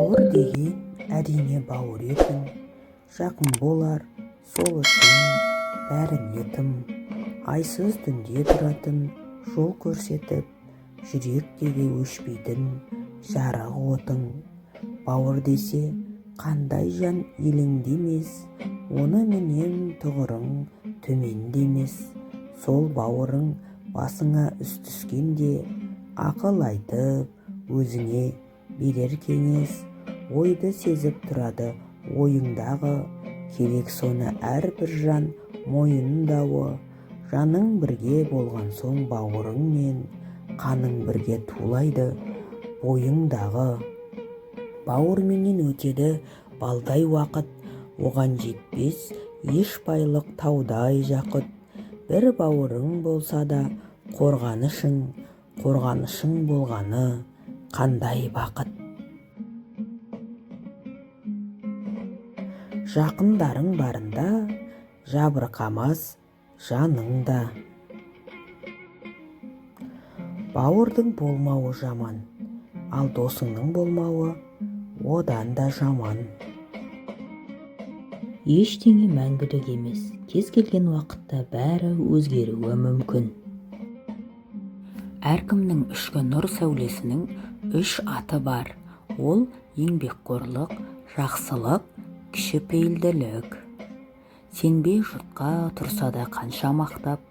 Бауыр деген әрине бауыр етің, жақын болар, сол үшін бәріне тым. Айсыз түнде тұратын, жол көрсетіп, жүректегі өшпейтін жарық отың. Бауыр десе, қандай жан елеңдемес, оны менен тұғырың төмендемес. Сол бауырың басыңа үс түскенде, ақыл айтып, өзіңе берер кеңес. Ойды сезіп тұрады ойыңдағы, керек соны әрбір жан мойындауы. Жаның бірге болған соң бауырыңмен, қаның бірге тулайды бойыңдағы. Бауырменен өтеді балдай уақыт, оған жетпес еш байлық таудай жақұт. Бір бауырың болса да қорғанышың болғаны қандай бақыт. Жақындарың барында жабырқамас жаның да. Бауырдың болмауы жаман, ал досыңның болмауы одан да жаман. Ештеңе мәңгілік емес, кез келген уақытта бәрі өзгеруі мүмкін. Әркімнің ішкі нұр сәулесінің 3 аты бар. Ол еңбекқорлық, жақсылық, кішіпейілділік. Сенбей жұртқа тұрса да қанша мақтап,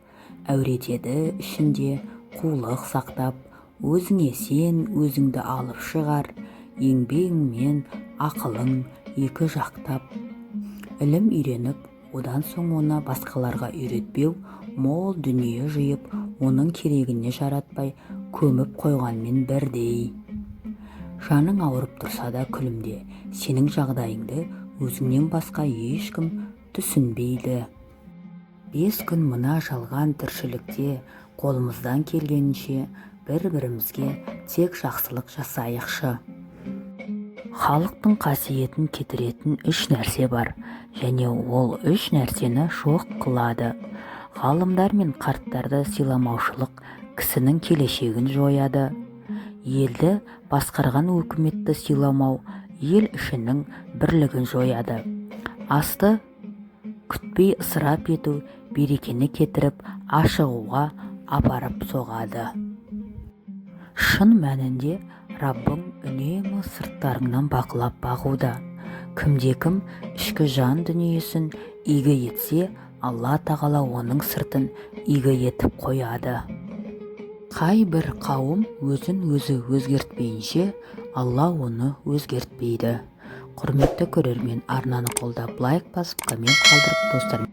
әуретеді ішінде қулық сақтап. Өзіңе сен өзіңді алып шығар, еңбегіңмен ақылың екі жақтап. Ілім үйреніп, одан соң оны басқаларға үйретпеу, мол дүние жиып, оның керегіне жаратпай көміп қойғанмен бірдей. Жаның ауырып тұрса да күлімде, сенің жағдайыңды өзіңнен басқа ешкім түсінбейді. 5 күн мына жалған тіршілікте қолымыздан келгенінше бір-бірімізге тек жақсылық жасайықшы. Халықтың қасиетін кетіретін 3 нәрсе бар, және ол 3 нәрсені жоқ қылады. Ғалымдар мен қарттарды сыйламаушылық кісінің келешегін жояды. Елді басқарған өкіметті сыйламау ел ішінің бірлігін жояды. Асты күтпей ысырап ету берекені кетіріп, ашығуға апарып соғады. Шын мәнінде Раббың үнемі сырттарыңнан бақылап бағуда. Кімде-кім ішкі жан дүниесін игі етсе, Алла тағала оның сыртын игі етіп қояды. Қай бір қауым өзін өзі өзгертпейінше, Алла оны өзгертпейді. Құрметті көрермен, арнаны қолдап, лайк басып, коммент қалдырып, достармен